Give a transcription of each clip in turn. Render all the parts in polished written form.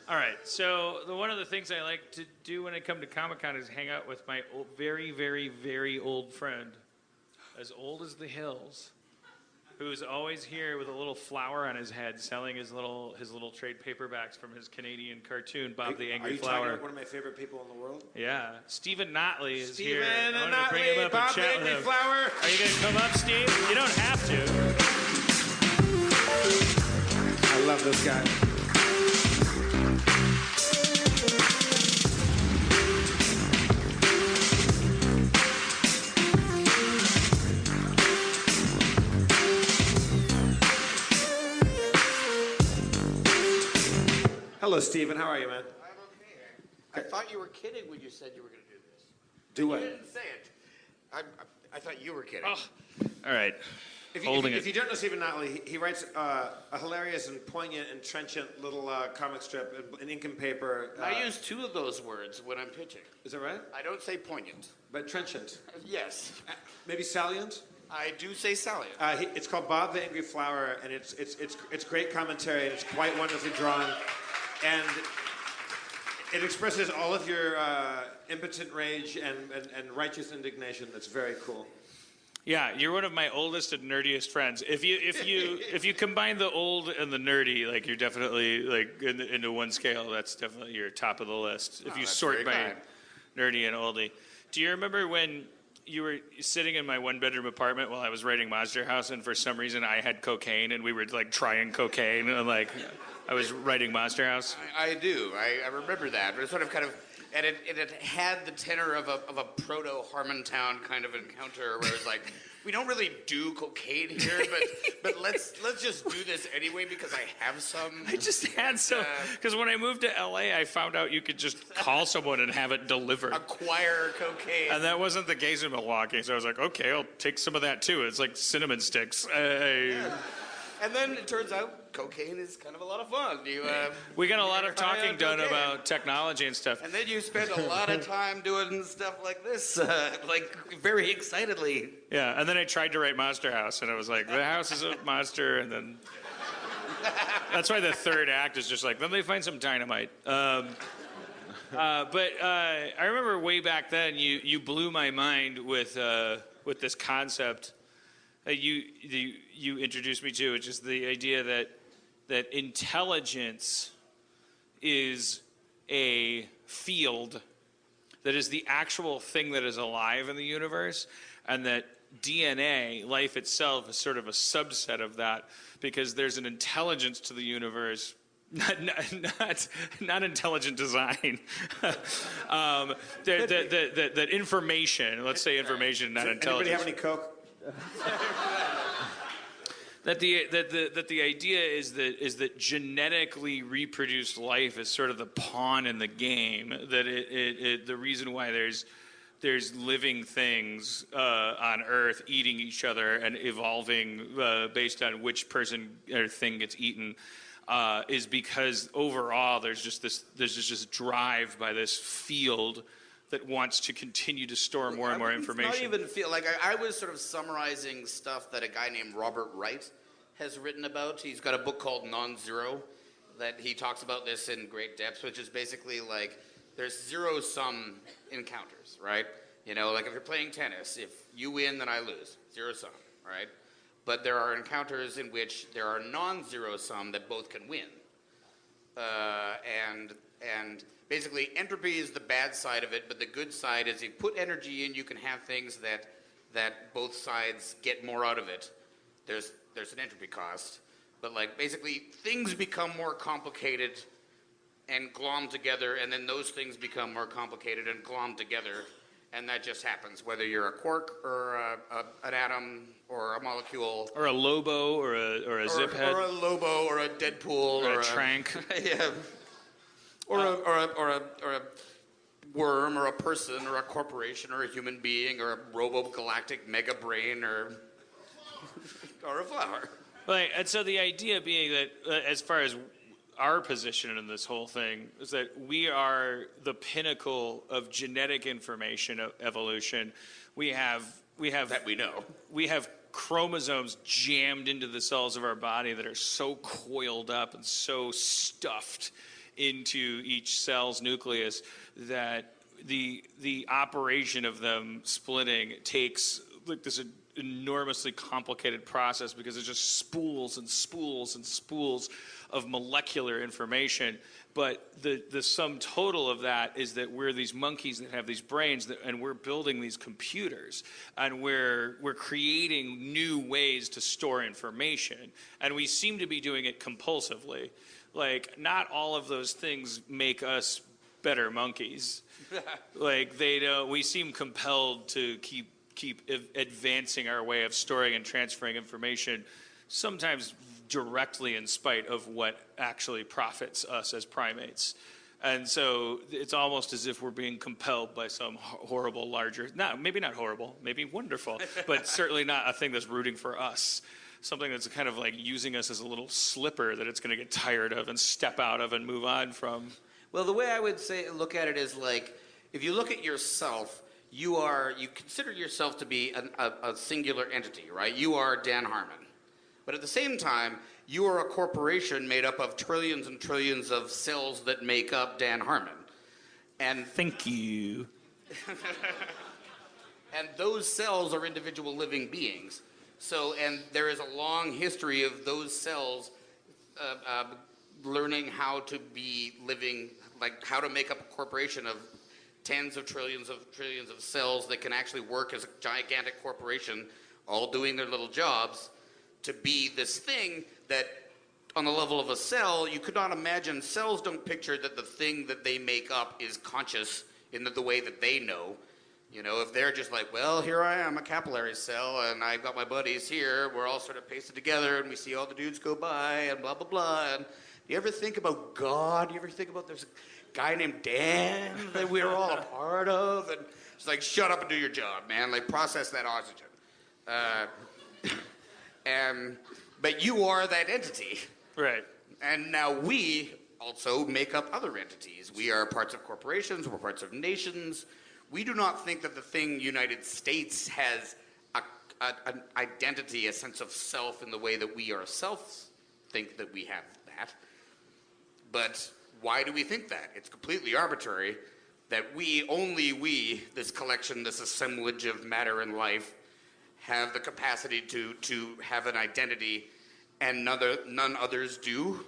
All right. So one of the things I like to do when I come to Comic-Con is hang out with my very, very, very old friend, as old as the hills, who's always here with a little flower on his head, selling his little trade paperbacks from his Canadian cartoon, Bob the Angry Flower. Are you talking about one of my favorite people in the world? Yeah. Stephen Notley is here. Stephen I wanted to bring him up Bob and the chat Angry with him. Flower. Are you going to come up, Steve? You don't have to. I love this guy. Hello, Stephen. How are you, man? I'm okay. I thought you were kidding when you said you were going to do this. Do what? You didn't say it. I thought you were kidding. Oh. All right. If you don't know Stephen Notley, he writes a hilarious and poignant and trenchant little comic strip in ink and paper. I use two of those words when I'm pitching. Is that right? I don't say poignant. But trenchant. Yes. Maybe salient? I do say salient. It's called Bob the Angry Flower, and it's great commentary, and it's quite wonderfully drawn. And it expresses all of your impotent rage and righteous indignation. That's very cool. Yeah, you're one of my oldest and nerdiest friends. If you combine the old and the nerdy, like you're definitely like into one scale. That's definitely your top of the list. If you sort by nerdy and oldie. Do you remember when you were sitting in my one-bedroom apartment while I was writing Monster House, and for some reason I had cocaine, and we were like trying cocaine, and like I was writing Monster House? I do. I remember that. But it sort of kind of, and it had the tenor of a proto Harmontown kind of encounter where it was like, we don't really do cocaine here, but let's just do this anyway because I have some. I just had some because when I moved to LA, I found out you could just call someone and have it delivered. Acquire cocaine. And that wasn't the case in Milwaukee, so I was like, okay, I'll take some of that too. It's like cinnamon sticks. Yeah. And then it turns out cocaine is kind of a lot of fun. We got a lot of talking done about technology and stuff. And then you spend a lot of time doing stuff like this, like very excitedly. Yeah, and then I tried to write Monster House, and I was like, the house is a monster, and then... That's why the third act is just like, then they find some dynamite. But I remember way back then, you blew my mind with this concept you introduced me to, which is the idea that intelligence is a field that is the actual thing that is alive in the universe, and that DNA, life itself, is sort of a subset of that, because there's an intelligence to the universe, not intelligent design. That information, let's say information, not intelligence. Anybody have any Coke? That the idea is that genetically reproduced life is sort of the pawn in the game. That the reason why there's living things on Earth eating each other and evolving based on which person or thing gets eaten is because overall there's just this drive by this field that wants to continue to store more and more information. Not even feel like I was sort of summarizing stuff that a guy named Robert Wright has written about. He's got a book called Non-Zero that he talks about this in great depth, which is basically like there's zero-sum encounters, right? You know, like if you're playing tennis, if you win, then I lose. Zero-sum, right? But there are encounters in which there are non-zero-sum that both can win. And basically, entropy is the bad side of it, but the good side is if you put energy in, you can have things that both sides get more out of it. There's an entropy cost, but like basically things become more complicated and glom together, and then those things become more complicated and glom together, and that just happens whether you're a quark or an atom or a molecule or a Lobo or a zip head or a Lobo or a Deadpool or a Trank. Yeah. Or a worm, or a person, or a corporation, or a human being, or a robo-galactic mega brain, or a flower. Right, and so the idea being that, as far as our position in this whole thing, is that we are the pinnacle of genetic information evolution. We have that we know. We have chromosomes jammed into the cells of our body that are so coiled up and so stuffed into each cell's nucleus, that the operation of them splitting takes like this enormously complicated process, because it's just spools and spools and spools of molecular information. But the sum total of that is that we're these monkeys that have these brains, and we're building these computers, and we're creating new ways to store information, and we seem to be doing it compulsively. Like, not all of those things make us better monkeys. Like, they don't. We seem compelled to keep advancing our way of storing and transferring information, sometimes directly in spite of what actually profits us as primates. And so it's almost as if we're being compelled by some horrible larger, maybe not horrible, maybe wonderful, but certainly not a thing that's rooting for us. Something that's kind of like using us as a little slipper that it's going to get tired of and step out of and move on from. Well, the way I would look at it is like, if you look at yourself, you consider yourself to be a singular entity, right? You are Dan Harmon. But at the same time, you are a corporation made up of trillions and trillions of cells that make up Dan Harmon. And thank you. And those cells are individual living beings. So, and there is a long history of those cells learning how to be living, like how to make up a corporation of tens of trillions of cells that can actually work as a gigantic corporation, all doing their little jobs, to be this thing that, on the level of a cell, you could not imagine. Cells don't picture that the thing that they make up is conscious in the way that they know. You know, if they're just like, well, here I am, a capillary cell, and I've got my buddies here, we're all sort of pasted together, and we see all the dudes go by, and blah, blah, blah. And do you ever think about God? Do you ever think about there's a guy named Dan that we're all a part of? And it's like, shut up and do your job, man. Like, process that oxygen. But you are that entity. Right. And now we also make up other entities. We are parts of corporations, we're parts of nations. We do not think that the thing United States has an identity, a sense of self in the way that we ourselves think that we have that. But why do we think that? It's completely arbitrary that only we, this collection, this assemblage of matter and life, have the capacity to have an identity, and none others do.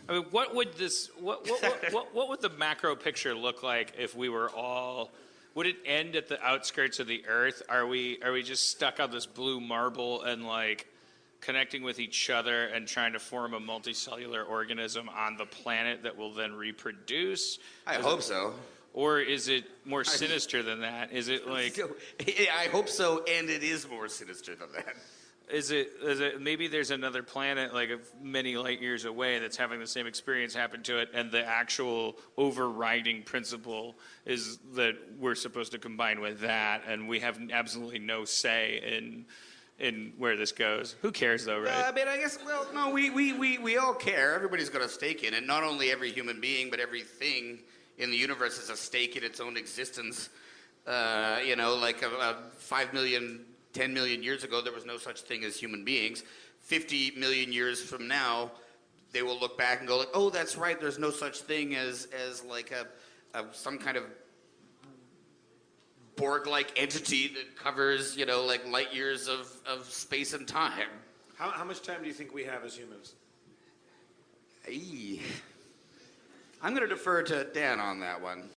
I mean, what would the macro picture look like if we were all? Would it end at the outskirts of the Earth? Are we just stuck on this blue marble and like connecting with each other and trying to form a multicellular organism on the planet that will then reproduce? I hope so. Or is it more sinister than that? Is it like... I hope so, and it is more sinister than that. Is it maybe there's another planet like many light years away that's having the same experience happen to it, and the actual overriding principle is that we're supposed to combine with that, and we have absolutely no say in where this goes. Who cares though, right? I mean, I guess, well, no, we all care. Everybody's got a stake in it. Not only every human being, but everything in the universe has a stake in its own existence. You know, like 5 million, 10 million years ago, there was no such thing as human beings. 50 million years from now, they will look back and go like, oh, that's right, there's no such thing as like some kind of Borg-like entity that covers, you know, like light years of space and time. How much time do you think we have as humans? I'm going to defer to Dan on that one.